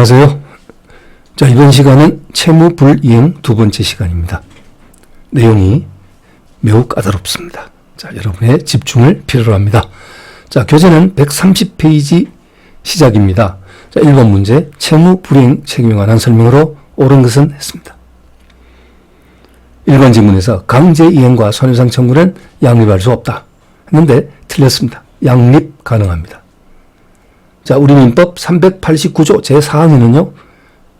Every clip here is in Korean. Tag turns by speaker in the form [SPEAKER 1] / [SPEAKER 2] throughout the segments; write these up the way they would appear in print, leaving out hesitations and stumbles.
[SPEAKER 1] 안녕하세요. 자, 이번 시간은 채무 불이행 두 번째 시간입니다. 내용이 매우 까다롭습니다. 자, 여러분의 집중을 필요로 합니다. 자, 교재는 130페이지 시작입니다. 자, 1번 문제, 채무 불이행 책임에 관한 설명으로 옳은 것은 했습니다. 1번 지문에서 강제이행과 손해배상 청구는 양립할 수 없다 했는데 틀렸습니다. 양립 가능합니다. 자, 우리 민법 389조 제4항에는요,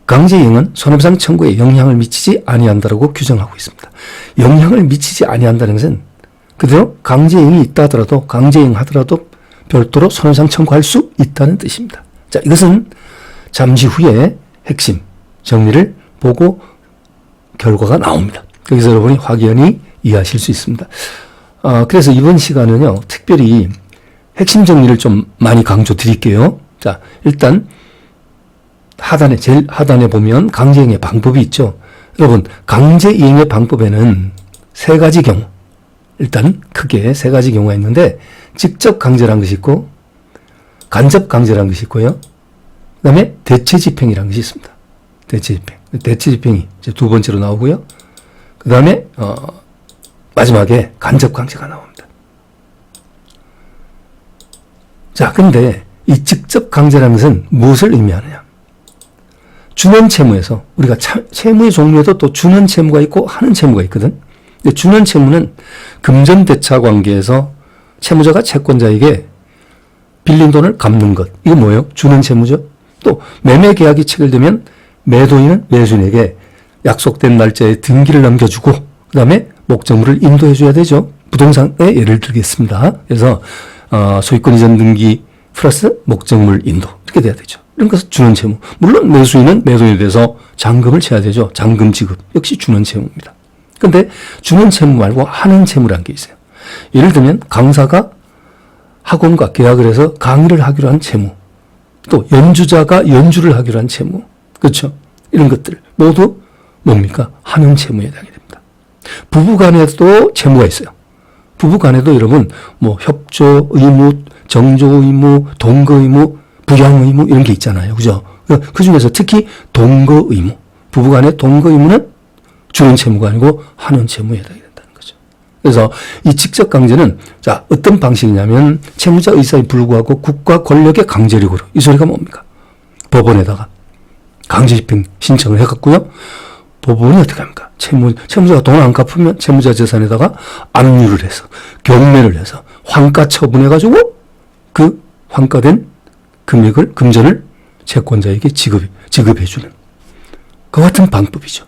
[SPEAKER 1] 강제이행은 손해배상 청구에 영향을 미치지 아니한다라고 규정하고 있습니다. 영향을 미치지 아니한다는 것은 그대로 강제이행이 있다 하더라도, 강제이행 하더라도 별도로 손해배상 청구할 수 있다는 뜻입니다. 자, 이것은 잠시 후에 핵심 정리를 보고 결과가 나옵니다. 거기서 여러분이 확연히 이해하실 수 있습니다. 그래서 이번 시간은요, 특별히 핵심 정리를 좀 많이 강조 드릴게요. 자, 일단 하단에, 제일 하단에 보면 강제이행의 방법이 있죠. 여러분, 강제이행의 방법에는 세 가지 경우, 일단 크게 세 가지 경우가 있는데, 직접 강제라는 것이 있고, 간접 강제라는 것이 있고요. 그 다음에 대체집행이라는 것이 있습니다. 대체집행. 대체집행이 이제 두 번째로 나오고요. 그 다음에 마지막에 간접 강제가 나옵니다. 자, 근데 이 직접 강제라는 것은 무엇을 의미하느냐? 준원 채무에서 우리가 채무의 종류에도 또 준원 채무가 있고 하는 채무가 있거든. 근데 준원 채무는 금전대차 관계에서 채무자가 채권자에게 빌린 돈을 갚는 것. 이거 뭐예요? 준원 채무죠. 또 매매 계약이 체결되면 매도인은 매수인에게 약속된 날짜에 등기를 넘겨주고 그 다음에 목적물을 인도해 줘야 되죠. 부동산의 예를 들겠습니다. 그래서 소유권 이전 등기 플러스 목적물 인도 이렇게 돼야 되죠. 이런 것은 준원 채무. 물론 매수인은 매도인에 대해서 잔금을 쳐야 되죠. 잔금 지급 역시 준원 채무입니다. 그런데 준원 채무 말고 하는 채무라는 게 있어요. 예를 들면 강사가 학원과 계약을 해서 강의를 하기로 한 채무, 또 연주자가 연주를 하기로 한 채무, 그렇죠? 이런 것들 모두 뭡니까? 하는 채무에 해당이 됩니다. 부부간에도 채무가 있어요. 부부간에도 여러분 뭐 협조 의무, 정조 의무, 동거 의무, 부양 의무 이런 게 있잖아요, 그죠? 그 중에서 특히 동거 의무, 부부간의 동거 의무는 준원 채무가 아니고 하는 채무에 해당이 된다는 거죠. 그래서 이 직접 강제는 자 어떤 방식이냐면 채무자 의사에 불구하고 국가 권력의 강제력으로 이 소리가 뭡니까? 법원에다가 강제집행 신청을 해갖고요. 법원이 어떻게 합니까? 채무자가 돈 안 갚으면 채무자 재산에다가 압류를 해서 경매를 해서 환가 처분해가지고 그 환가된 금액을 금전을 채권자에게 지급해주는 그 같은 방법이죠.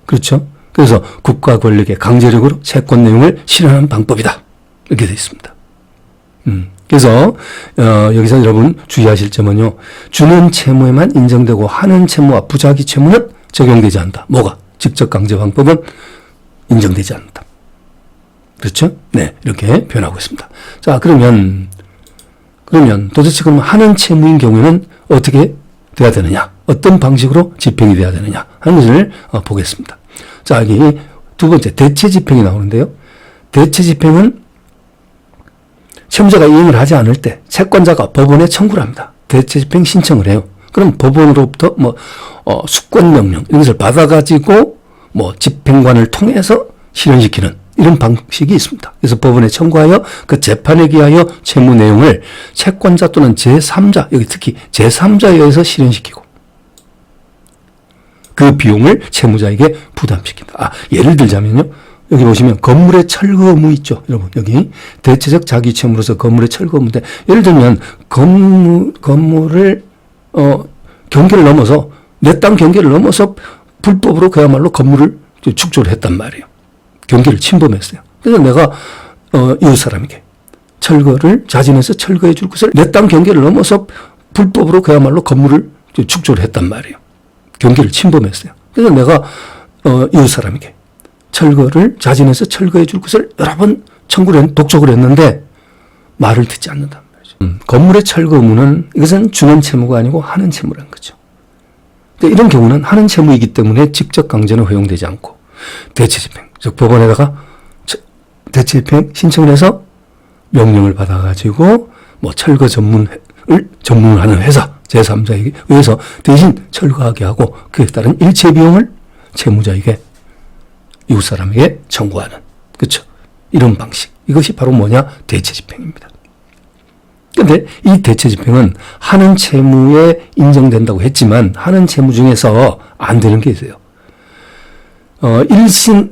[SPEAKER 1] 그렇죠? 그래서 국가 권력의 강제력으로 채권 내용을 실현하는 방법이다. 이렇게 되어 있습니다. 그래서 여기서 여러분 주의하실 점은요. 준원 채무에만 인정되고 하는 채무와 부작위 채무는 적용되지 않는다. 뭐가? 직접 강제 방법은 인정되지 않는다. 그렇죠? 네, 이렇게 표현하고 있습니다. 자, 그러면 도대체 그럼 하는 채무인 경우에는 어떻게 돼야 되느냐? 어떤 방식으로 집행이 돼야 되느냐? 하는 것을 보겠습니다. 자, 여기 두 번째 대체 집행이 나오는데요. 대체 집행은 채무자가 이행을 하지 않을 때 채권자가 법원에 청구를 합니다. 대체 집행 신청을 해요. 그럼 법원으로부터 숙권 명령 이런 것을 받아가지고 집행관을 통해서 실현시키는 이런 방식이 있습니다. 그래서 법원에 청구하여 그 재판에 기하여 채무 내용을 채권자 또는 제3자, 여기 특히 제3자에 의해서 실현시키고 그 비용을 채무자에게 부담시킨다. 예를 들자면요. 여기 보시면 건물의 철거 의무 있죠. 여러분 여기 대체적 자기 채무로서 건물의 철거 의무인데 예를 들면 건물을 경계를 넘어서 내 땅 경계를 넘어서 불법으로 그야말로 건물을 축조를 했단 말이에요. 경계를 침범했어요. 그래서 내가 이웃 사람에게 철거를 자진해서 철거해 줄 것을 내 땅 경계를 넘어서 불법으로 그야말로 건물을 축조를 했단 말이에요. 경계를 침범했어요. 그래서 내가 이웃 사람에게 철거를 자진해서 철거해 줄 것을 여러 번 독촉을 했는데 말을 듣지 않는단 말이죠. 건물의 철거 의무는 이것은 준원 채무가 아니고 하는 채무라는 거죠. 근데 이런 경우는 하는 채무이기 때문에 직접 강제는 허용되지 않고 대체집행, 즉 법원에다가 대체집행 신청을 해서 명령을 받아가지고 철거 전문을 하는 회사 제3자에게 의해서 대신 철거하게 하고 그에 따른 일체 비용을 채무자에게 이웃 사람에게 청구하는, 그렇죠? 이런 방식. 이것이 바로 뭐냐? 대체집행입니다. 그런데 이 대체집행은 하는 채무에 인정된다고 했지만 하는 채무 중에서 안 되는 게 있어요.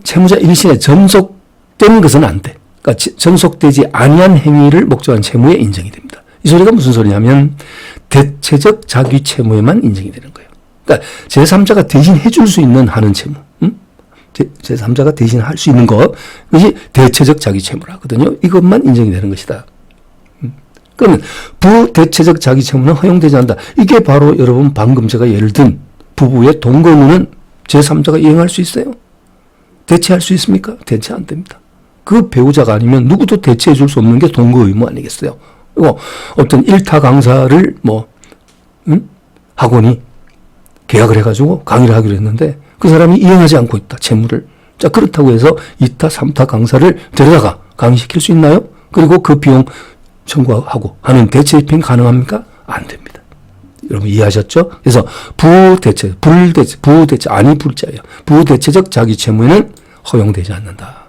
[SPEAKER 1] 채무자 1신에 전속된 것은 안 돼. 그러니까 전속되지 아니한 행위를 목적한 채무에 인정이 됩니다. 이 소리가 무슨 소리냐면 대체적 자기 채무에만 인정이 되는 거예요. 그러니까 제3자가 대신 해줄 수 있는 하는 채무. 제3자가 대신 할 수 있는 것, 그것이 대체적 자기 채무라 하거든요. 이것만 인정이 되는 것이다. 그러면 부대체적 자기 채무는 허용되지 않는다. 이게 바로 여러분 방금 제가 예를 든 부부의 동거 의무는 제3자가 이행할 수 있어요? 대체할 수 있습니까? 대체 안 됩니다. 그 배우자가 아니면 누구도 대체해 줄 수 없는 게 동거 의무 아니겠어요? 그리고 어떤 일타 강사를 학원이 계약을 해가지고 강의를 하기로 했는데 그 사람이 이행하지 않고 있다. 채무를. 자, 그렇다고 해서 2타, 3타 강사를 데려다가 강의시킬 수 있나요? 그리고 그 비용 청구하고 하는 대체집행 가능합니까? 안 됩니다. 여러분 이해하셨죠? 그래서 부대체적 자기 채무에는 허용되지 않는다.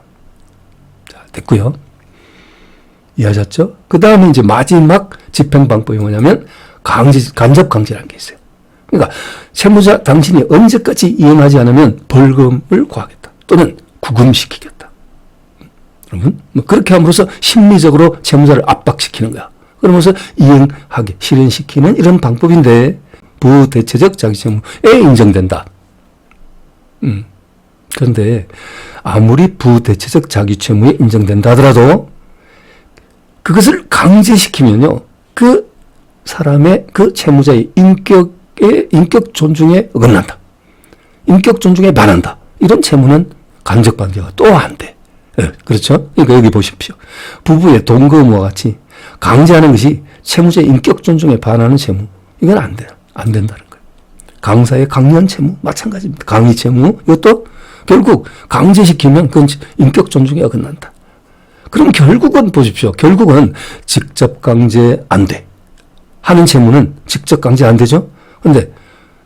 [SPEAKER 1] 자, 됐고요. 이해하셨죠? 그 다음에 이제 마지막 집행 방법이 뭐냐면 간접 강제라는 게 있어요. 그러니까 채무자 당신이 언제까지 이행하지 않으면 벌금을 구하겠다. 또는 구금시키겠다. 여러분 그렇게 함으로써 심리적으로 채무자를 압박시키는 거야. 그러면서 이행하게 실현시키는 이런 방법인데 부대체적 자기채무에 인정된다. 그런데 아무리 부대체적 자기채무에 인정된다 하더라도 그것을 강제시키면요. 그 사람의 그 채무자의 인격 존중에 어긋난다. 인격 존중에 반한다. 이런 채무는 간접 관계가 또 안 돼. 네, 그렇죠? 그러니까 여기 보십시오. 부부의 동거 의무와 같이 강제하는 것이 채무자의 인격 존중에 반하는 채무. 이건 안 돼. 안 된다는 거예요. 강사의 강연 채무 마찬가지입니다. 강의 채무 이것도 결국 강제시키면 그건 인격 존중에 어긋난다. 그럼 결국은 보십시오. 결국은 직접 강제 안 돼. 하는 채무는 직접 강제 안 되죠? 그런데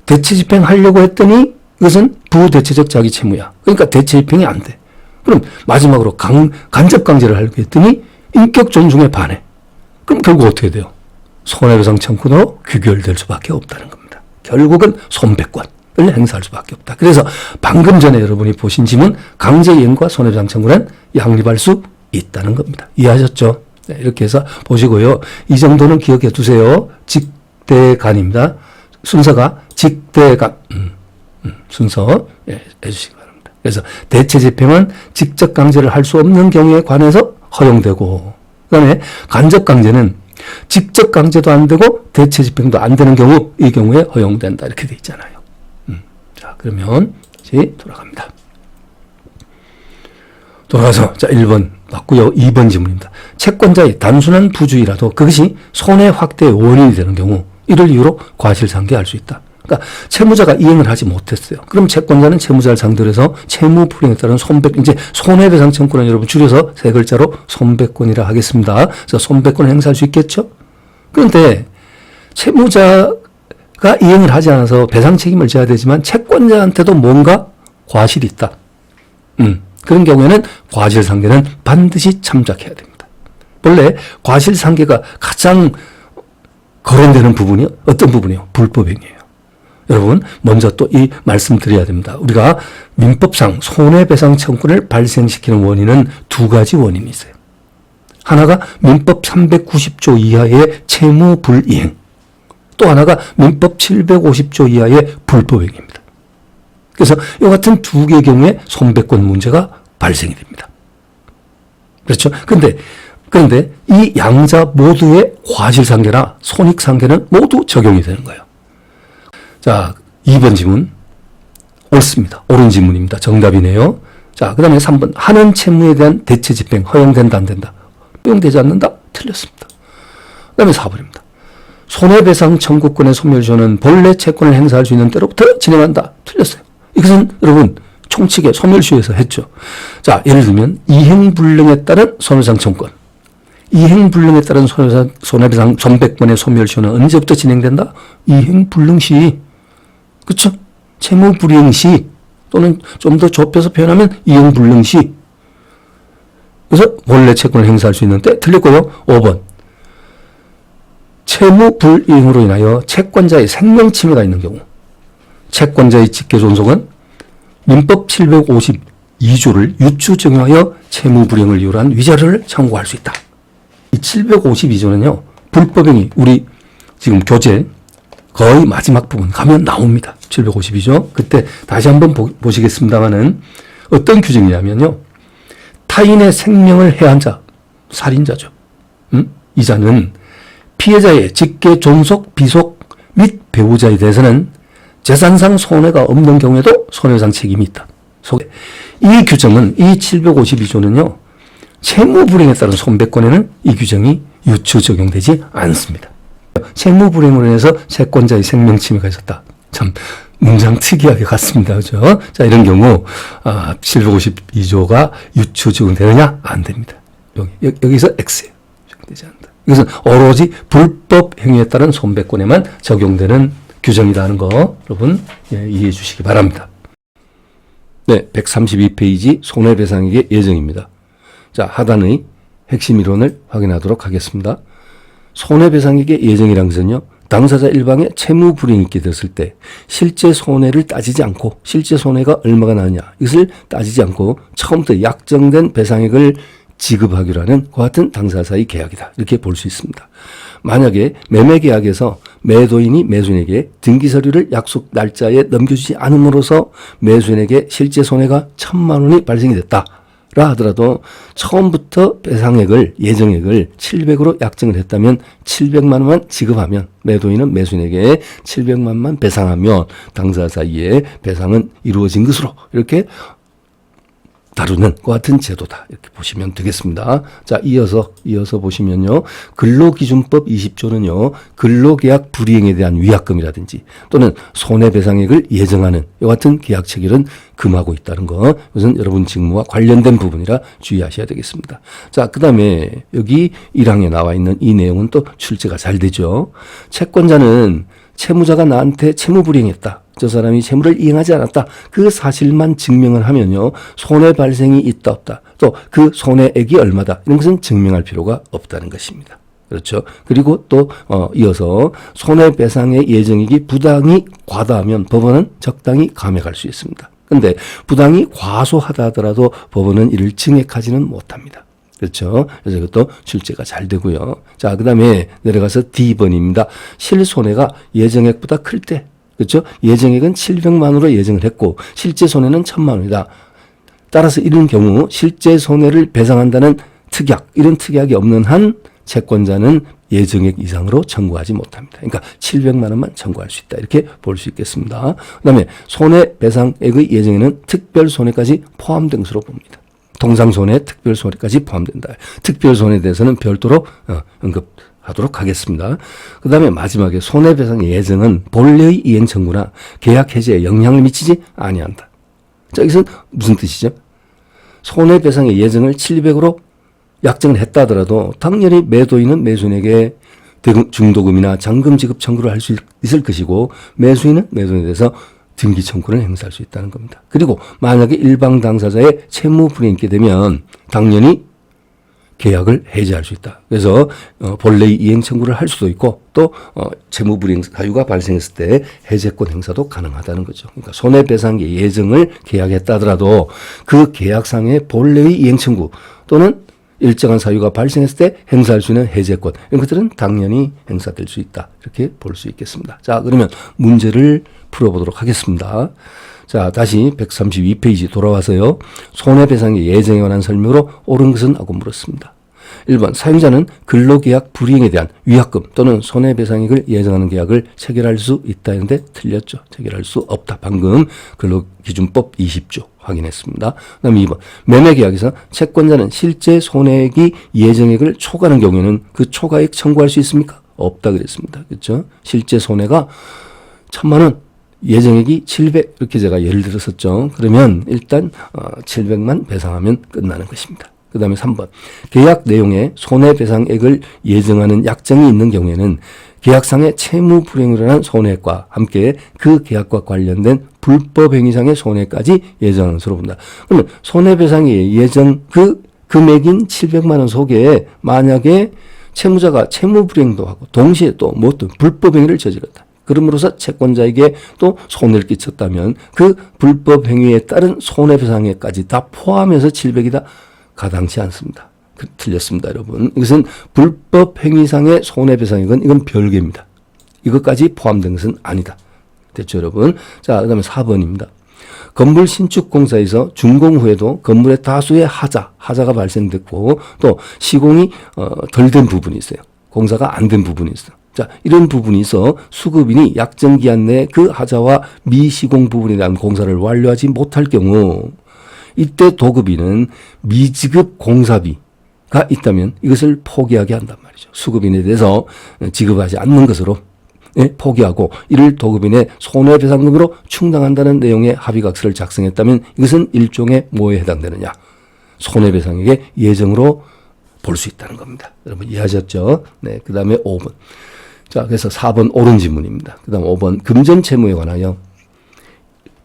[SPEAKER 1] 대체 집행하려고 했더니 이것은 부대체적 자기 채무야. 그러니까 대체 집행이 안 돼. 그럼 마지막으로 간접 강제를 하려고 했더니 인격 존중에 반해. 그럼 결국 어떻게 돼요? 손해배상 청구로 귀결될 수밖에 없다는 겁니다. 결국은 손배권을 행사할 수밖에 없다. 그래서 방금 전에 여러분이 보신 지문 강제이행과 손해배상 청구는 양립할 수 있다는 겁니다. 이해하셨죠? 네, 이렇게 해서 보시고요. 이 정도는 기억해 두세요. 직대간입니다. 순서가 직대간 순서 해주시기 바랍니다. 그래서 대체 집행은 직접 강제를 할 수 없는 경우에 관해서 허용되고 그 다음에 간접 강제는 직접 강제도 안 되고 대체 집행도 안 되는 경우 이 경우에 허용된다 이렇게 돼 있잖아요. 자 그러면 다시 돌아갑니다. 돌아가서 자 1번 맞고요. 2번 질문입니다. 채권자의 단순한 부주의라도 그것이 손해 확대의 원인이 되는 경우 이를 이유로 과실상계할 수 있다. 그러니까 채무자가 이행을 하지 못했어요. 그럼 채권자는 채무자를 상대로 해서 채무 불이행에 따른 이제 손해배상 청구는 여러분 줄여서 세 글자로 손배권이라 하겠습니다. 그래서 손배권을 행사할 수 있겠죠? 그런데 채무자가 이행을 하지 않아서 배상 책임을 져야 되지만 채권자한테도 뭔가 과실이 있다. 그런 경우에는 과실상계는 반드시 참작해야 됩니다. 원래 과실상계가 가장 거론되는 부분이 어떤 부분이요? 불법행위예요. 여러분 먼저 또 이 말씀드려야 됩니다. 우리가 민법상 손해배상 청구를 발생시키는 원인은 두 가지 원인이 있어요. 하나가 민법 390조 이하의 채무불이행, 또 하나가 민법 750조 이하의 불법행위입니다. 그래서 이 같은 두 개의 경우에 손배권 문제가 발생이 됩니다. 그렇죠? 그런데 이 양자 모두의 과실상계나 손익상계는 모두 적용이 되는 거예요. 자, 2번 질문. 옳습니다. 옳은 질문입니다. 정답이네요. 자, 그 다음에 3번. 하는 채무에 대한 대체 집행 허용된다, 안 된다? 허용되지 않는다? 틀렸습니다. 그 다음에 4번입니다. 손해배상 청구권의 소멸시효는 본래 채권을 행사할 수 있는 때로부터 진행한다. 틀렸어요. 이것은 여러분 총칙의 소멸시효에서 했죠. 자, 예를 들면 이행불능에 따른 손해배상 청구권. 이행불능에 따른 손해배상 손백번의 소멸시효는 언제부터 진행된다? 이행불능 시. 그쵸? 채무불이행 시 또는 좀 더 좁혀서 표현하면 이행불능 시. 그래서 본래 채권을 행사할 수 있는데 틀렸고요. 5번. 채무불이행으로 인하여 채권자의 생명침해가 있는 경우 채권자의 직계존속은 민법 752조를 유추 적용하여 채무불이행을 이유로 한 위자료를 청구할 수 있다. 이 752조는요. 불법행위 우리 지금 교재 거의 마지막 부분 가면 나옵니다. 752조. 그때 다시 한번 보시겠습니다만은 어떤 규정이냐면요. 타인의 생명을 해한 자, 살인자죠. 이 자는 피해자의 직계, 존속, 비속 및 배우자에 대해서는 재산상 손해가 없는 경우에도 손해배상 책임이 있다. 이 규정은 이 752조는요. 채무불이행에 따른 손배권에는 이 규정이 유추 적용되지 않습니다. 채무불이행으로 인해서 채권자의 생명침해가 있었다. 참 문장 특이하게 같습니다. 그죠? 자, 이런 경우 752조가 유추 적용되느냐? 안 됩니다. 여기서 X예요. 적용되지 않는다. 이것은 오로지 불법 행위에 따른 손배권에만 적용되는 규정이라는 거 여러분 이해해 주시기 바랍니다. 네, 132페이지 손해배상액의 예정입니다. 자, 하단의 핵심 이론을 확인하도록 하겠습니다. 손해배상액의 예정이란 것은요. 당사자 일방에 채무불이행이 있게 됐을 때 실제 손해를 따지지 않고 실제 손해가 얼마가 나느냐 이것을 따지지 않고 처음부터 약정된 배상액을 지급하기로 하는 그 같은 당사자의 계약이다. 이렇게 볼 수 있습니다. 만약에 매매계약에서 매도인이 매수인에게 등기서류를 약속 날짜에 넘겨주지 않음으로써 매수인에게 실제 손해가 1,000만 원이 발생이 됐다. 라 하더라도 처음부터 배상액을 예정액을 700으로 약정을 했다면 700만 원만 지급하면 매도인은 매수인에게 700만만 배상하면 당사자 사이에 배상은 이루어진 것으로 이렇게 다루는 것 같은 제도다. 이렇게 보시면 되겠습니다. 자, 이어서 보시면요. 근로기준법 20조는요. 근로계약 불이행에 대한 위약금이라든지 또는 손해배상액을 예정하는 이 같은 계약 체결은 금하고 있다는 거. 이것은 여러분 직무와 관련된 부분이라 주의하셔야 되겠습니다. 자, 그 다음에 여기 1항에 나와 있는 이 내용은 또 출제가 잘 되죠. 채권자는 채무자가 나한테 채무불이행했다. 저 사람이 채무를 이행하지 않았다. 그 사실만 증명을 하면요. 손해 발생이 있다 없다. 또 그 손해액이 얼마다. 이런 것은 증명할 필요가 없다는 것입니다. 그렇죠. 그리고 또 이어서 손해배상의 예정액이 부당히 과다하면 법원은 적당히 감액할 수 있습니다. 그런데 부당히 과소하다 하더라도 법원은 이를 증액하지는 못합니다. 그렇죠. 그래서 이것도 출제가 잘 되고요. 자, 그 다음에 내려가서 D번입니다. 실손해가 예정액보다 클 때. 그렇죠. 예정액은 700만으로 예정을 했고 실제 손해는 1,000만 원이다. 따라서 이런 경우 실제 손해를 배상한다는 특약, 이런 특약이 없는 한 채권자는 예정액 이상으로 청구하지 못합니다. 그러니까 700만 원만 청구할 수 있다. 이렇게 볼 수 있겠습니다. 그 다음에 손해배상액의 예정에는 특별손해까지 포함된 것으로 봅니다. 통상손해, 특별손해까지 포함된다. 특별손해에 대해서는 별도로 언급하도록 하겠습니다. 그 다음에 마지막에 손해배상 예정은 본래의 이행 청구나 계약 해지에 영향을 미치지 아니한다. 자, 이것은 무슨 뜻이죠? 손해배상의 예정을 700으로 약정을 했다 하더라도 당연히 매도인은 매수인에게 중도금이나 잔금 지급 청구를 할 수 있을 것이고 매수인은 매도인에 대해서 등기 청구를 행사할 수 있다는 겁니다. 그리고 만약에 일방 당사자의 채무 불이행이 있게 되면 당연히 계약을 해지할 수 있다. 그래서 본래의 이행 청구를 할 수도 있고 또 채무 불이행 사유가 발생했을 때 해제권 행사도 가능하다는 거죠. 그러니까 손해배상의 예정을 계약했다 하더라도 그 계약상의 본래의 이행 청구 또는 일정한 사유가 발생했을 때 행사할 수 있는 해제권 이런 것들은 당연히 행사될 수 있다. 이렇게 볼 수 있겠습니다. 자, 그러면 문제를 풀어보도록 하겠습니다. 자, 다시 132페이지 돌아와서요. 손해배상의 예정에 관한 설명으로 옳은 것은 하고 물었습니다. 1번 사용자는 근로계약 불이행에 대한 위약금 또는 손해배상액을 예정하는 계약을 체결할 수 있다 했는데 틀렸죠. 체결할 수 없다. 방금 근로기준법 20조 확인했습니다. 그 다음에 2번 매매계약에서 채권자는 실제 손해액이 예정액을 초과하는 경우에는 그 초과액 청구할 수 있습니까? 없다 그랬습니다. 그렇죠? 실제 손해가 1,000만 원 예정액이 700 이렇게 제가 예를 들었었죠. 그러면 일단 700만 배상하면 끝나는 것입니다. 그 다음에 3번. 계약 내용에 손해배상액을 예정하는 약정이 있는 경우에는 계약상의 채무 불이행으로 인한 손해액과 함께 그 계약과 관련된 불법 행위상의 손해까지 예정하는 것으로 본다. 그러면 손해배상의 예정 그 금액인 700만 원 속에 만약에 채무자가 채무 불이행도 하고 동시에 또 뭐 어떤 불법 행위를 저질렀다. 그럼으로써 채권자에게 또 손해를 끼쳤다면 그 불법 행위에 따른 손해배상액까지 다 포함해서 700이다. 가당치 않습니다. 틀렸습니다, 여러분. 이것은 불법 행위상의 손해배상액은 이건 별개입니다. 이것까지 포함된 것은 아니다. 됐죠, 여러분? 자, 그 다음에 4번입니다. 건물 신축 공사에서 준공 후에도 건물의 다수의 하자가 발생됐고 또 시공이 덜 된 부분이 있어요. 공사가 안 된 부분이 있어요. 자, 이런 부분이 있어 수급인이 약정기한 내에 그 하자와 미시공 부분에 대한 공사를 완료하지 못할 경우 이때 도급인은 미지급 공사비가 있다면 이것을 포기하게 한단 말이죠. 수급인에 대해서 지급하지 않는 것으로 포기하고 이를 도급인의 손해배상금으로 충당한다는 내용의 합의각서를 작성했다면 이것은 일종의 뭐에 해당되느냐. 손해배상액의 예정으로 볼 수 있다는 겁니다. 여러분 이해하셨죠? 네, 그 다음에 5번. 자, 그래서 4번 옳은 질문입니다. 그 다음 5번 금전채무에 관하여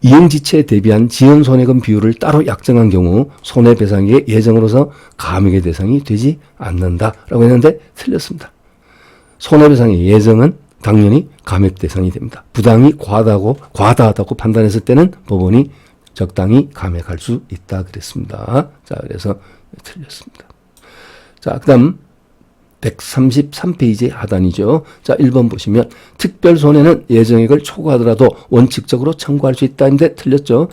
[SPEAKER 1] 이행지체에 대비한 지연손해금 비율을 따로 약정한 경우 손해배상액의 예정으로서 감액의 대상이 되지 않는다라고 했는데 틀렸습니다. 손해배상의 예정은 당연히 감액 대상이 됩니다. 부당이 과다하다고 판단했을 때는 법원이 적당히 감액할 수 있다 그랬습니다. 자, 그래서 틀렸습니다. 자, 그 다음 133페이지 하단이죠. 자, 1번 보시면 특별손해는 예정액을 초과하더라도 원칙적으로 청구할 수 있다는데 틀렸죠.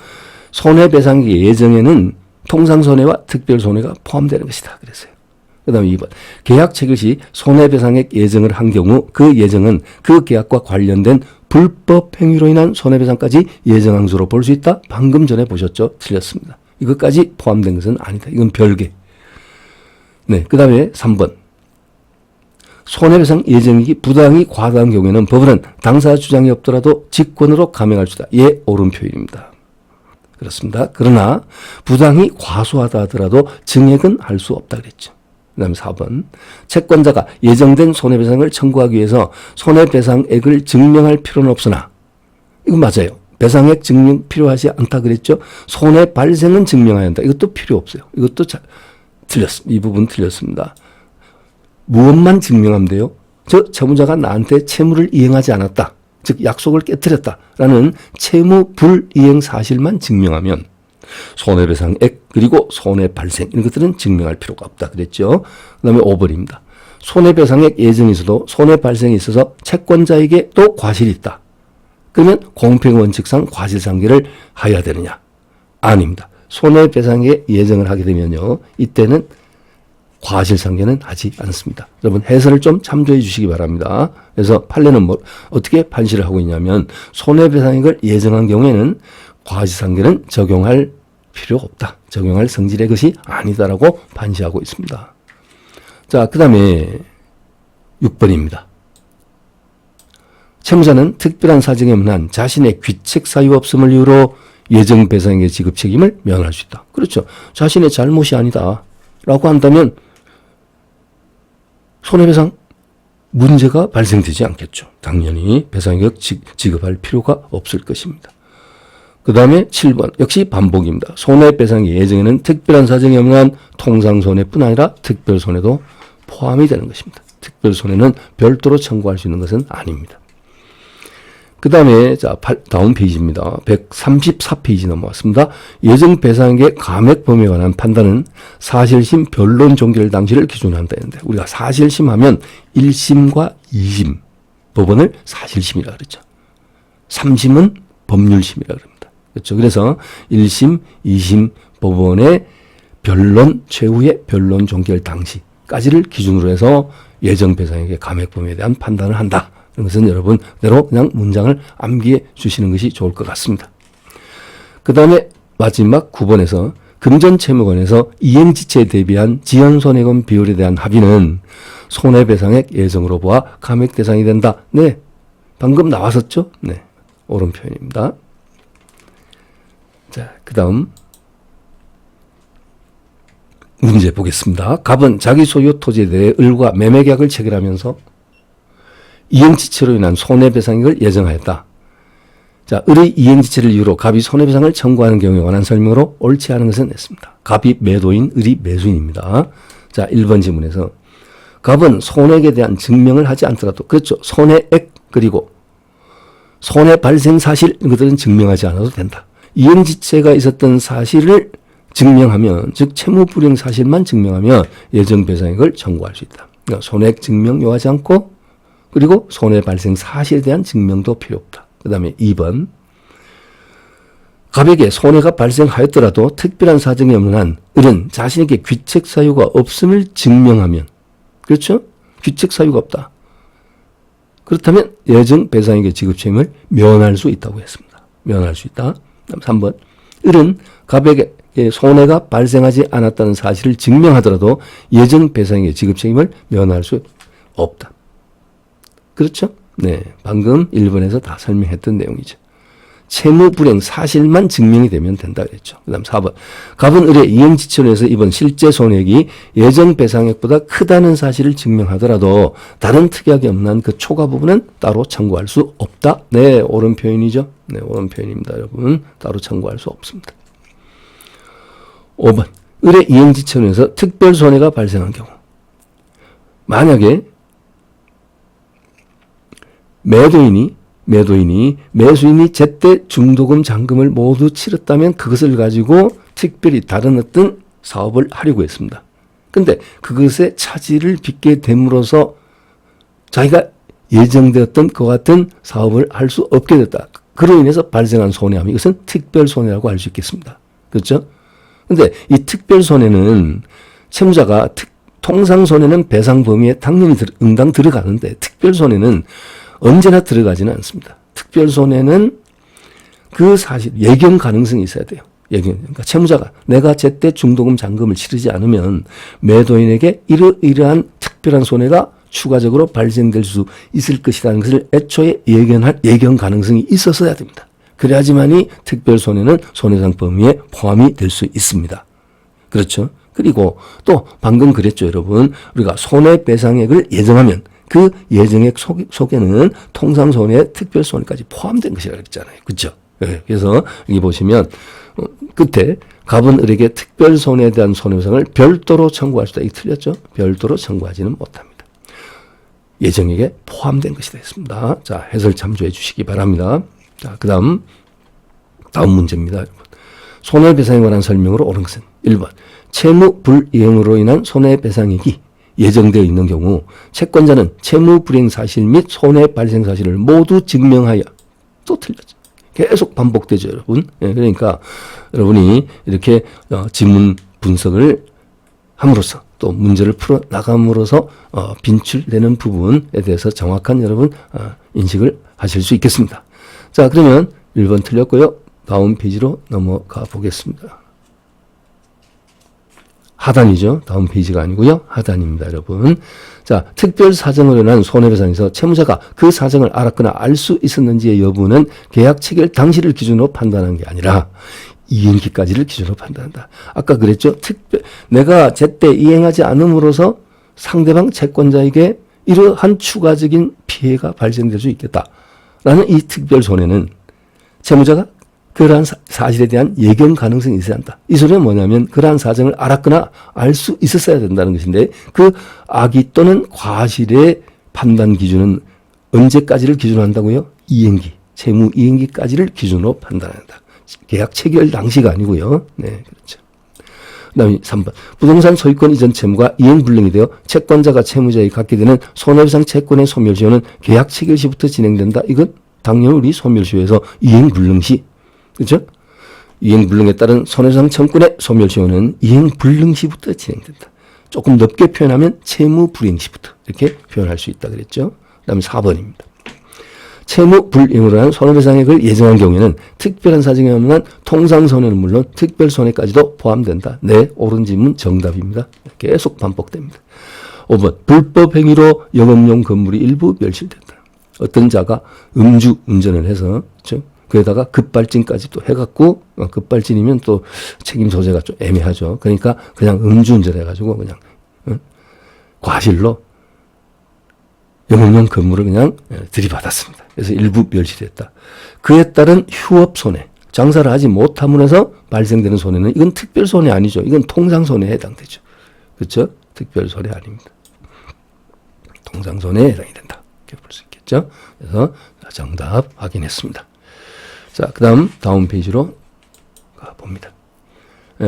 [SPEAKER 1] 손해배상액의 예정에는 통상손해와 특별손해가 포함되는 것이다 그랬어요. 그 다음에 2번. 계약 체결 시 손해배상액 예정을 한 경우 그 예정은 그 계약과 관련된 불법 행위로 인한 손해배상까지 예정한 것으로 볼 수 있다. 방금 전에 보셨죠? 틀렸습니다. 이것까지 포함된 것은 아니다. 이건 별개. 네, 그 다음에 3번. 손해배상 예정액이 부당히 과다한 경우에는 법원은 당사 주장이 없더라도 직권으로 감액할 수 있다. 예, 옳은 표현입니다. 그렇습니다. 그러나 부당히 과소하다 하더라도 증액은 할 수 없다 그랬죠. 그 다음에 4번. 채권자가 예정된 손해배상을 청구하기 위해서 손해배상액을 증명할 필요는 없으나 이거 맞아요. 배상액 증명 필요하지 않다 그랬죠. 손해 발생은 증명해야 한다. 이것도 필요 없어요. 이것도 틀렸습니다. 이 부분 틀렸습니다. 무엇만 증명하면 돼요? 채무자가 나한테 채무를 이행하지 않았다. 즉 약속을 깨뜨렸다라는 채무 불이행 사실만 증명하면 손해배상액 그리고 손해 발생 이런 것들은 증명할 필요가 없다 그랬죠. 그 다음에 5번입니다. 손해배상액 예정에 있어도 손해 발생에 있어서 채권자에게 또 과실이 있다. 그러면 공평원칙상 과실상계를 해야 되느냐? 아닙니다. 손해배상액 예정을 하게 되면요. 이때는 과실상계는 하지 않습니다. 여러분 해설을 좀 참조해 주시기 바랍니다. 그래서 판례는 어떻게 판시를 하고 있냐면 손해배상액을 예정한 경우에는 과실상계는 적용할 필요 없다. 적용할 성질의 것이 아니다라고 판시하고 있습니다. 자, 그 다음에 6번입니다. 채무자는 특별한 사정에 의한 자신의 귀책 사유 없음을 이유로 예정 배상액의 지급 책임을 면할 수 있다. 그렇죠. 자신의 잘못이 아니다. 라고 한다면 손해배상 문제가 발생되지 않겠죠. 당연히 배상액 지급할 필요가 없을 것입니다. 그 다음에 7번 역시 반복입니다. 손해배상의 예정에는 특별한 사정에 없는 통상손해뿐 아니라 특별손해도 포함이 되는 것입니다. 특별손해는 별도로 청구할 수 있는 것은 아닙니다. 그 다음에 다음 페이지입니다. 134페이지 넘어왔습니다. 예정 배상액의 감액 범위에 관한 판단은 사실심 변론 종결 당시를 기준으로 한다 했는데 우리가 사실심 하면 1심과 2심 법원을 사실심이라 그랬죠. 3심은 법률심이라 그럽니다. 그렇죠. 그래서 1심, 2심 법원의 변론 최후의 변론 종결 당시까지를 기준으로 해서 예정 배상액의 감액 범위에 대한 판단을 한다. 이것은 여러분 그대로 그냥 문장을 암기해 주시는 것이 좋을 것 같습니다. 그 다음에 마지막 9번에서 금전채무관에서 이행지체에 대비한 지연손해금 비율에 대한 합의는 손해배상액 예정으로 보아 감액 대상이 된다. 네, 방금 나왔었죠? 네, 옳은 표현입니다. 자, 그 다음 문제 보겠습니다. 갑은 자기 소유 토지에 대해 을과 매매계약을 체결하면서 이행지체로 인한 손해배상액을 예정하였다. 자, 을의 이행지체를 이유로 갑이 손해배상을 청구하는 경우에 관한 설명으로 옳지 않은 것은 냈습니다. 갑이 매도인, 을이 매수인입니다. 자, 1번 지문에서 갑은 손해액에 대한 증명을 하지 않더라도, 그렇죠. 손해액 그리고 손해 발생 사실 이것들은 증명하지 않아도 된다. 이행지체가 있었던 사실을 증명하면, 즉 채무불이행 사실만 증명하면 예정배상액을 청구할 수 있다. 그러니까 손해액 증명 요하지 않고 그리고 손해 발생 사실에 대한 증명도 필요 없다. 그 다음에 2번 갑에게 손해가 발생하였더라도 특별한 사정이 없는 한 을은 자신에게 귀책 사유가 없음을 증명하면, 그렇죠? 귀책 사유가 없다. 그렇다면 예정 배상액의 지급 책임을 면할 수 있다고 했습니다. 면할 수 있다. 그다음 3번 을은 갑에게 손해가 발생하지 않았다는 사실을 증명하더라도 예정 배상액의 지급 책임을 면할 수 없다. 그렇죠? 네, 방금 1번에서 다 설명했던 내용이죠. 채무 불이행 사실만 증명이 되면 된다 그랬죠. 그 다음 4번. 갑은 을의 이행지체로 해서 이번 실제 손해액이 예정 배상액보다 크다는 사실을 증명하더라도 다른 특약이 없는 그 초과 부분은 따로 청구할 수 없다. 네, 옳은 표현이죠. 네, 옳은 표현입니다. 여러분. 따로 청구할 수 없습니다. 5번. 을의 이행지체로 해서 특별 손해가 발생한 경우. 만약에 매도인이 매수인이 제때 중도금 잔금을 모두 치렀다면 그것을 가지고 특별히 다른 어떤 사업을 하려고 했습니다. 근데 그것에 차질을 빚게 됨으로써 자기가 예정되었던 그와 같은 사업을 할 수 없게 됐다. 그로 인해서 발생한 손해함, 이것은 특별 손해라고 할 수 있겠습니다. 그렇죠? 근데 이 특별 손해는 채무자가 통상 손해는 배상 범위에 당연히 응당 들어가는데 특별 손해는 언제나 들어가지는 않습니다. 특별 손해는 그 사실 예견 가능성이 있어야 돼요. 예견. 그러니까 채무자가 내가 제때 중도금 잔금을 치르지 않으면 매도인에게 이러이러한 특별한 손해가 추가적으로 발생될 수 있을 것이라는 것을 애초에 예견할 예견 가능성이 있었어야 됩니다. 그래야지만이 특별 손해는 손해상 범위에 포함이 될 수 있습니다. 그렇죠? 그리고 또 방금 그랬죠, 여러분. 우리가 손해배상액을 예정하면 그 예정액 속에는 통상 손해, 특별 손해까지 포함된 것이라고 했잖아요. 그렇죠? 네. 그래서 여기 보시면 끝에 갑은 을에게 특별 손해에 대한 손해배상을 별도로 청구할 수 있다. 이게 틀렸죠? 별도로 청구하지는 못합니다. 예정액에 포함된 것이다 했습니다. 자, 해설 참조해 주시기 바랍니다. 자, 다음 문제입니다. 여러분. 손해배상에 관한 설명으로 옳은 것은 1번 채무 불이행으로 인한 손해배상액이 예정되어 있는 경우 채권자는 채무 불이행 사실 및 손해 발생 사실을 모두 증명하여, 또 틀렸죠. 계속 반복되죠, 여러분. 예, 그러니까 여러분이 이렇게 지문 분석을 함으로써 또 문제를 풀어 나감으로써 빈출되는 부분에 대해서 정확한 여러분 인식을 하실 수 있겠습니다. 자, 그러면 1번 틀렸고요. 다음 페이지로 넘어가 보겠습니다. 하단이죠. 다음 페이지가 아니고요. 하단입니다, 여러분. 자, 특별 사정으로 인한 손해배상에서 채무자가 그 사정을 알았거나 알 수 있었는지의 여부는 계약 체결 당시를 기준으로 판단하는 게 아니라 이행기까지를 기준으로 판단한다. 아까 그랬죠. 내가 제때 이행하지 않음으로써 상대방 채권자에게 이러한 추가적인 피해가 발생될 수 있겠다라는 이 특별 손해는 채무자가 그러한 사실에 대한 예견 가능성이 있어야 한다. 이 소리는 뭐냐면 그러한 사정을 알았거나 알 수 있었어야 된다는 것인데 그 악의 또는 과실의 판단 기준은 언제까지를 기준으로 한다고요? 이행기, 채무 이행기까지를 기준으로 판단한다. 계약 체결 당시가 아니고요. 네, 그렇죠. 그 다음에 3번. 부동산 소유권 이전 채무가 이행불능이 되어 채권자가 채무자에게 갖게 되는 손해배상 채권의 소멸시효는 계약 체결 시부터 진행된다. 이건 당연히 우리 소멸시효에서 이행불능 시, 그렇죠? 이행불능에 따른 손해배상 청구의 소멸시효는 이행불능 시부터 진행된다. 조금 넓게 표현하면 채무불이행 시부터 이렇게 표현할 수 있다 그랬죠. 그 다음에 4번입니다. 채무불이행으로 한 손해배상액을 예정한 경우에는 특별한 사정이 없는 통상손해는 물론 특별손해까지도 포함된다. 네, 옳은 질문 정답입니다. 계속 반복됩니다. 5번. 불법행위로 영업용 건물이 일부 멸실된다. 어떤 자가 음주 운전을 해서, 그렇죠? 거기다가 급발진까지 또 해갖고, 급발진이면 또 책임 소재가 좀 애매하죠. 그러니까 그냥 음주운전 해가지고 그냥, 과실로 영업용 건물을 그냥 들이받았습니다. 그래서 일부 멸실했다. 그에 따른 휴업 손해, 장사를 하지 못함으로 해서 발생되는 손해는 이건 특별 손해 아니죠. 이건 통상 손해에 해당되죠. 그렇죠? 특별 손해 아닙니다. 통상 손해에 해당이 된다. 이렇게 볼 수 있겠죠. 그래서 정답 확인했습니다. 자, 다음 페이지로 가봅니다.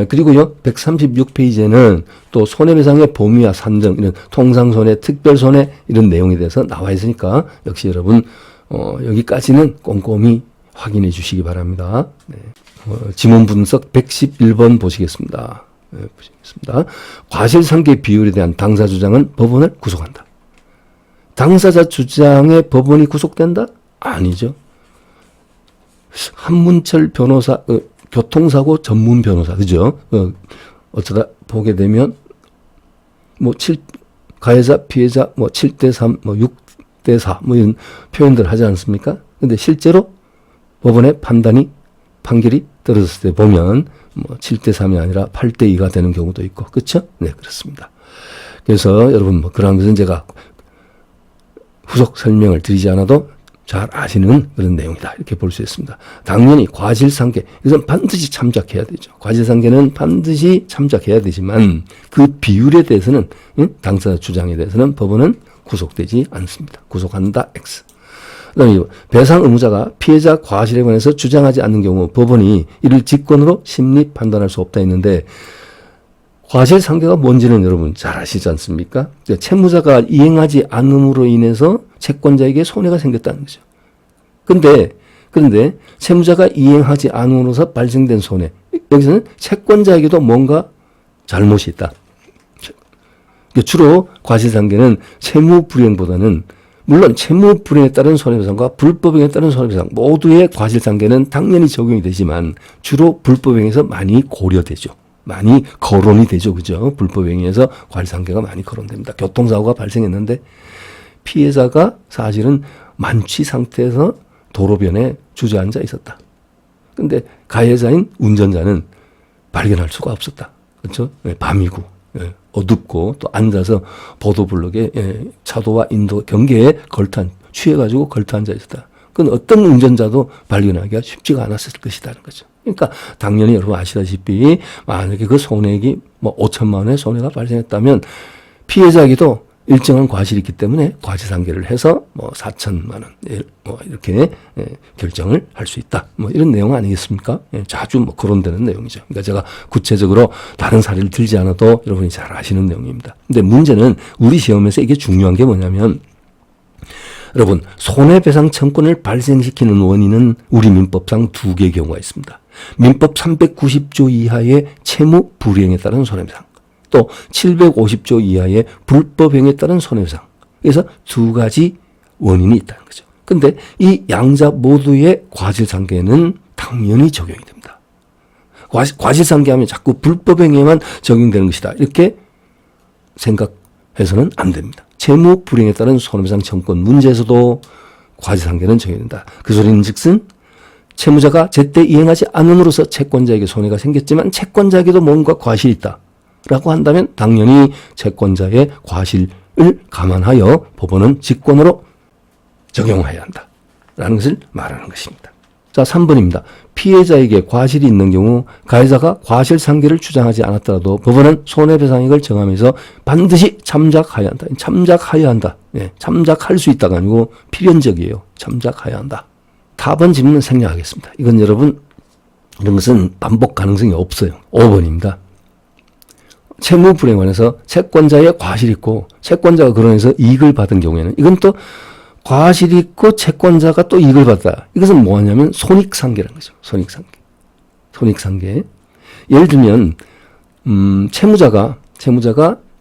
[SPEAKER 1] 그리고요, 136페이지에는 또 손해배상의 범위와 산정, 이런 통상손해, 특별손해, 이런 내용에 대해서 나와 있으니까 역시 여러분, 여기까지는 꼼꼼히 확인해 주시기 바랍니다. 네. 지문 분석 111번 보시겠습니다. 보시겠습니다. 과실상계 비율에 대한 당사 주장은 법원을 구속한다. 당사자 주장에 법원이 구속된다? 아니죠. 한문철 변호사, 교통사고 전문 변호사, 그죠? 어쩌다 보게 되면, 가해자, 피해자, 7대3, 6대4, 이런 표현들 하지 않습니까? 근데 실제로 법원의 판결이 떨어졌을 때 보면, 7대3이 아니라 8대2가 되는 경우도 있고, 그쵸? 네, 그렇습니다. 그래서 여러분, 그런 것은 제가 후속 설명을 드리지 않아도 잘 아시는 그런 내용이다. 이렇게 볼 수 있습니다. 당연히 과실상계, 이것은 반드시 참작해야 되죠. 과실상계는 반드시 참작해야 되지만 그 비율에 대해서는, 당사자 주장에 대해서는 법원은 구속되지 않습니다. 구속한다, X. 그다음에 배상 의무자가 피해자 과실에 관해서 주장하지 않는 경우 법원이 이를 직권으로 심리 판단할 수 없다 했는데, 과실상계가 뭔지는 여러분 잘 아시지 않습니까? 채무자가 이행하지 않음으로 인해서 채권자에게 손해가 생겼다는 거죠. 그런데 채무자가 이행하지 않음으로써 발생된 손해, 여기서는 채권자에게도 뭔가 잘못이 있다. 주로 과실상계는 채무불이행보다는, 물론 채무불이행에 따른 손해배상과 불법행위에 따른 손해배상 모두의 과실상계는 당연히 적용이 되지만 주로 불법행위에서 많이 고려되죠. 많이 거론이 되죠. 그죠? 불법행위에서 과실상계가 많이 거론됩니다. 교통사고가 발생했는데 피해자가 사실은 만취 상태에서 도로변에 주저앉아 있었다. 근데 가해자인 운전자는 발견할 수가 없었다. 그렇죠? 밤이고, 어둡고, 또 앉아서 보도블록에 차도와 인도 경계에 취해가지고 걸터앉아 있었다. 그건 어떤 운전자도 발견하기가 쉽지가 않았을 것이라는 거죠. 그러니까 당연히 여러분 아시다시피 만약에 그 손해액이 5천만 원의 손해가 발생했다면 피해자에게도 일정한 과실이 있기 때문에 과실상계를 해서 4천만 원 이렇게 결정을 할 수 있다. 이런 내용 아니겠습니까? 자주 거론되는 내용이죠. 그러니까 제가 구체적으로 다른 사례를 들지 않아도 여러분이 잘 아시는 내용입니다. 근데 문제는 우리 시험에서 이게 중요한 게 뭐냐면, 여러분, 손해배상 청구를 발생시키는 원인은 우리 민법상 두 개의 경우가 있습니다. 민법 390조 이하의 채무 불이행에 따른 손해배상, 또 750조 이하의 불법행위에 따른 손해배상. 그래서 두 가지 원인이 있다는 거죠. 근데 이 양자 모두의 과실상계는 당연히 적용이 됩니다. 과실상계하면 자꾸 불법행위에만 적용되는 것이다, 이렇게 생각해서는 안 됩니다. 채무 불이행에 따른 손해배상 청구권 문제에서도 과실상계는 적용된다. 그 소리는 즉슨 채무자가 제때 이행하지 않음으로써 채권자에게 손해가 생겼지만 채권자에게도 뭔가 과실이 있다 라고 한다면 당연히 채권자의 과실을 감안하여 법원은 직권으로 적용해야 한다 라는 것을 말하는 것입니다. 자, 3번입니다. 피해자에게 과실이 있는 경우 가해자가 과실상계를 주장하지 않았더라도 법원은 손해배상액을 정하면서 반드시 참작하여야 한다. 참작하여야 한다. 참작할 수 있다가 아니고 필연적이에요. 참작하여야 한다. 답은 질문 생략하겠습니다. 이건 여러분, 이런 것은 반복 가능성이 없어요. 5번입니다. 채무불이행에 관해서 채권자의 과실이 있고 채권자가 그로 인해서 이익을 받은 경우에는, 이건 또 과실이 있고 채권자가 또 이익을 받다. 이것은 뭐냐면 손익상계라는 거죠. 손익상계. 예를 들면 채무자가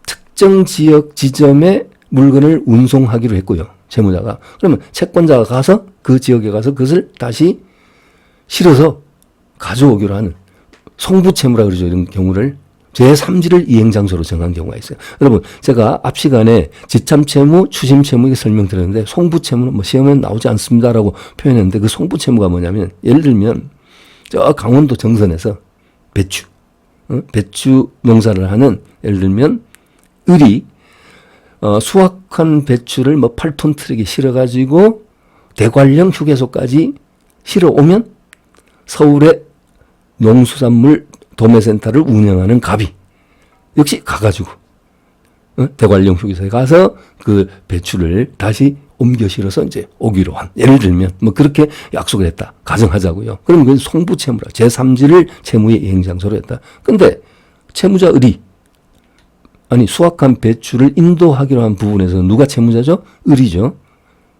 [SPEAKER 1] 특정 지역 지점에 물건을 운송하기로 했고요. 채무자가. 그러면 채권자가 가서 그 지역에 가서 그것을 다시 실어서 가져오기로 하는 송부채무라 그러죠. 이런 경우를 제3지를 이행장소로 정한 경우가 있어요. 여러분, 제가 앞 시간에 지참채무, 추심채무 설명드렸는데 송부채무는 뭐 시험에 나오지 않습니다라고 표현했는데 그 송부채무가 뭐냐면 예를 들면 저 강원도 정선에서 배추 농사를 하는 예를 들면 을이 수확한 배추를 뭐 8톤 트럭에 실어가지고 대관령 휴게소까지 실어오면 서울의 농수산물 도매센터를 운영하는 갑이 역시 가가지고 대관령 휴게소에 가서 그 배추를 다시 옮겨 실어서 이제 오기로 한. 예를 들면 뭐 그렇게 약속을 했다. 가정하자고요. 그럼 그건 송부채무라. 제3지를 채무의 이행장소로 했다. 근데 채무자 을이 수확한 배추를 인도하기로 한 부분에서 누가 채무자죠? 을이죠.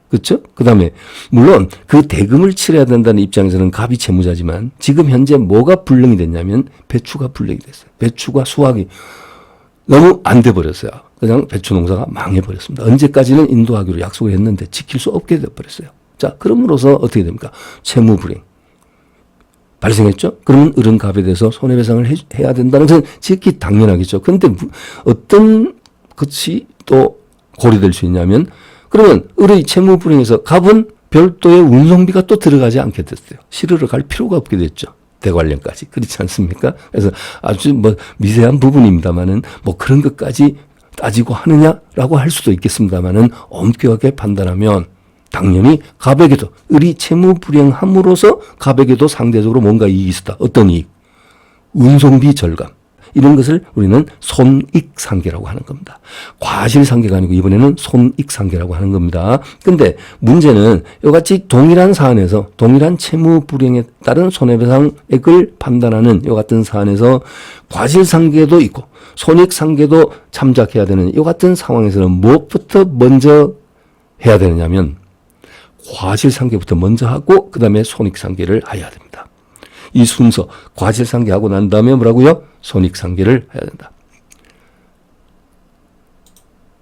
[SPEAKER 1] 그렇죠? 그다음에 물론 그 대금을 치러야 된다는 입장에서는 갑이 채무자지만 지금 현재 뭐가 불능이 됐냐면 배추가 불능이 됐어요. 배추가 수확이 너무 안 돼 버렸어요. 그냥 배추 농사가 망해 버렸습니다. 언제까지는 인도하기로 약속을 했는데 지킬 수 없게 돼 버렸어요. 자, 그럼으로써 어떻게 됩니까? 채무 불이행 발생했죠? 그러면 을은 갑에 대해서 손해배상을 해야 된다는 것은 지극히 당연하겠죠. 그런데 어떤 것이 또 고려될 수 있냐면 그러면 을의 채무 불이행에서 갑은 별도의 운송비가 또 들어가지 않게 됐어요. 실으러 갈 필요가 없게 됐죠. 대관령까지. 그렇지 않습니까? 그래서 아주 뭐 미세한 부분입니다만은 뭐 그런 것까지 따지고 하느냐라고 할 수도 있겠습니다만은 엄격하게 판단하면 당연히 갑에게도 을이 채무 불이행함으로써 갑에게도 상대적으로 뭔가 이익이 있었다. 어떤 이익? 운송비 절감. 이런 것을 우리는 손익상계라고 하는 겁니다. 과실상계가 아니고 이번에는 손익상계라고 하는 겁니다. 근데 문제는 이같이 동일한 사안에서 동일한 채무 불이행에 따른 손해배상액을 판단하는 이 같은 사안에서 과실상계도 있고 손익상계도 참작해야 되는 이 같은 상황에서는 무엇부터 먼저 해야 되느냐면 과실상계부터 먼저 하고 그 다음에 손익상계를 해야 됩니다. 이 순서 과실상계하고 난 다음에 뭐라고요? 손익상계를 해야 된다.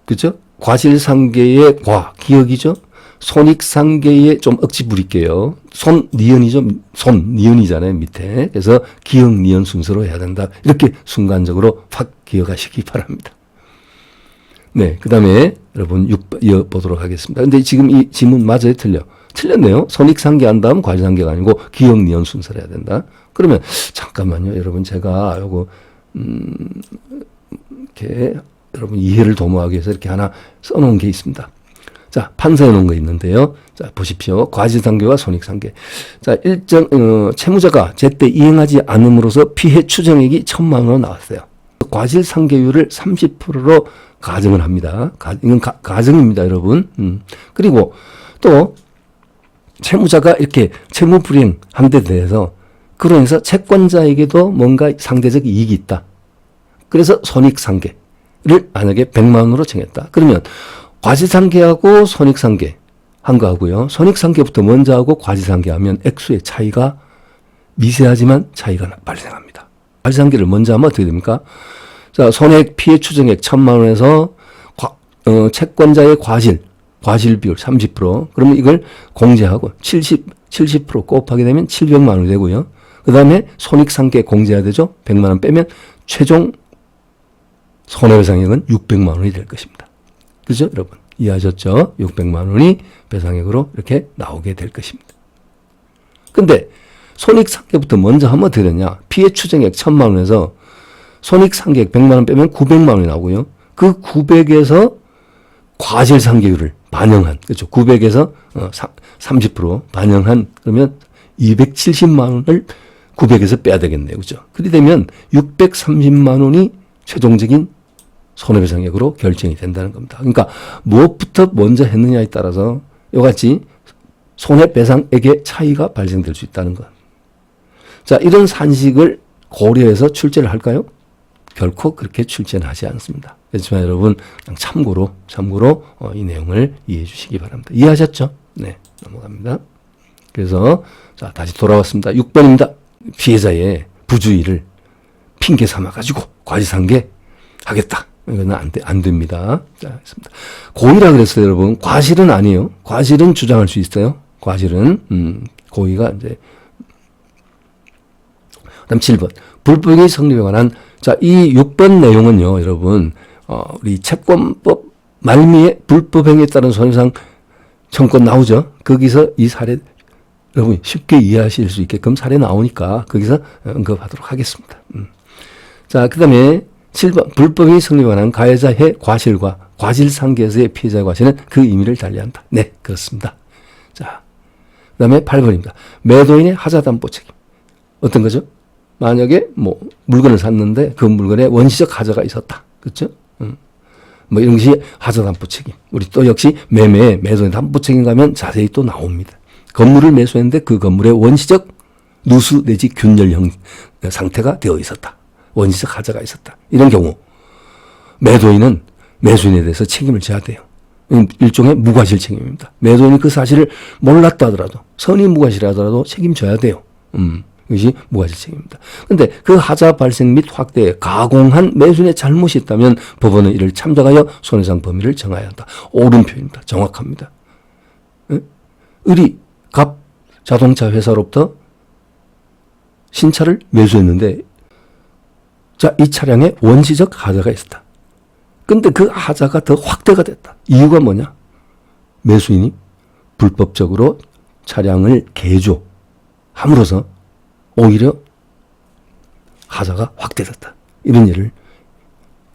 [SPEAKER 1] 그렇죠? 과실상계의 과 기억이죠. 손익상계에 좀 억지 부릴게요. 니은이죠. 니은이잖아요 밑에. 그래서 기억 니은 순서로 해야 된다. 이렇게 순간적으로 확 기억하시기 바랍니다. 네, 그 다음에 여러분 6번 이어보도록 하겠습니다. 근데 지금 이 지문 맞아요? 틀렸네요. 손익상계 한 다음 과실상계가 아니고 기억 니은 순서를 해야 된다. 그러면 잠깐만요. 여러분 제가 요거 이렇게 여러분 이해를 도모하기 위해서 이렇게 하나 써놓은 게 있습니다. 자, 판서해 놓은 거 있는데요. 자, 보십시오. 과실상계와 손익상계. 자, 채무자가 제때 이행하지 않음으로써 피해 추정액이 1,000만 원 나왔어요. 과실상계율을 30%로 가정을 합니다. 이건 가정입니다, 여러분. 그리고 또 채무자가 이렇게 채무 불이행한 데 대해서 그러면서 채권자에게도 뭔가 상대적 이익이 있다. 그래서 손익상계를 만약에 100만 원으로 정했다. 그러면 과실상계하고 손익상계 한 거 하고요. 손익상계부터 먼저 하고 과실상계 하면 액수의 차이가 미세하지만 차이가 발생합니다. 과실상계를 먼저 하면 어떻게 됩니까? 자, 손해액 피해 추정액 1,000만 원에서 채권자의 과실 비율 30%. 그러면 이걸 공제하고 70% 곱하게 되면 700만 원이 되고요. 그 다음에 손익상계 공제해야 되죠. 100만 원 빼면 최종 손해배상액은 600만 원이 될 것입니다. 그죠, 여러분? 이해하셨죠? 600만 원이 배상액으로 이렇게 나오게 될 것입니다. 근데 손익상계부터 먼저 하면 어떻게 되냐? 피해 추정액 1,000만 원에서 손익상계액 100만 원 빼면 900만 원이 나오고요. 그 900에서 과실상계율을 반영한, 그렇죠. 900에서 30% 반영한, 그러면 270만 원을 900에서 빼야 되겠네요. 그죠. 그렇게 되면 630만 원이 최종적인 손해배상액으로 결정이 된다는 겁니다. 그러니까 무엇부터 먼저 했느냐에 따라서 이같이 손해배상액의 차이가 발생될 수 있다는 것. 자, 이런 산식을 고려해서 출제를 할까요? 결코 그렇게 출제는 하지 않습니다. 그렇지만 여러분 참고로 이 내용을 이해해 주시기 바랍니다. 이해하셨죠? 네, 넘어갑니다. 그래서 자, 다시 돌아왔습니다. 6번입니다. 피해자의 부주의를 핑계 삼아가지고 과실상계 하겠다. 이거는 안 됩니다. 자, 했습니다. 고의라 그랬어요, 여러분. 과실은 아니에요. 과실은 주장할 수 있어요. 과실은, 고의가 이제. 그 다음 7번. 불법행위 성립에 관한 자, 이 6번 내용은요, 여러분, 우리 채권법 말미에 불법행위에 따른 손해배상 청구권 나오죠? 거기서 이 사례, 여러분 쉽게 이해하실 수 있게끔 사례 나오니까 거기서 언급하도록 하겠습니다. 자, 그 다음에 7번, 불법행위 성립에 관한 가해자의 과실과 과실상계에서의 피해자의 과실은 그 의미를 달리한다. 네, 그렇습니다. 자, 그 다음에 8번입니다. 매도인의 하자담보 책임. 어떤 거죠? 만약에 뭐 물건을 샀는데 그 물건에 원시적 하자가 있었다. 그렇죠? 뭐 이런 것이 하자담보 책임. 우리 또 역시 매매에 매도인 담보 책임 가면 자세히 또 나옵니다. 건물을 매수했는데 그 건물에 원시적 누수 내지 균열형 상태가 되어 있었다. 원시적 하자가 있었다. 이런 경우 매도인은 매수인에 대해서 책임을 져야 돼요. 일종의 무과실 책임입니다. 매도인이 그 사실을 몰랐다 하더라도 선의 무과실하더라도 책임져야 돼요. 이것이 무과실 책임입니다. 그런데 그 하자 발생 및 확대에 가공한 매수인의 잘못이 있다면 법원은 이를 참작하여 손해상 범위를 정해야 한다. 옳은 표현입니다. 정확합니다. 을이 갑 자동차 회사로부터 신차를 매수했는데 자, 이 차량에 원시적 하자가 있었다. 근데 그 하자가 더 확대가 됐다. 이유가 뭐냐? 매수인이 불법적으로 차량을 개조함으로써 오히려 하자가 확대됐다. 이런 예를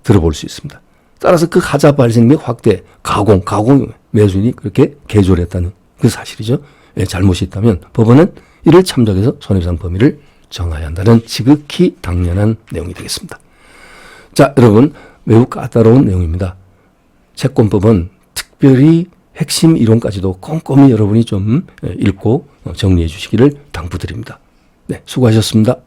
[SPEAKER 1] 들어볼 수 있습니다. 따라서 그 하자 발생 및 확대, 가공, 매수인이 그렇게 개조를 했다는 그 사실이죠. 예, 잘못이 있다면 법원은 이를 참작해서 손해배상 범위를 정해야 한다는 지극히 당연한 내용이 되겠습니다. 자, 여러분 매우 까다로운 내용입니다. 채권법은 특별히 핵심 이론까지도 꼼꼼히 여러분이 좀 읽고 정리해 주시기를 당부드립니다. 네, 수고하셨습니다.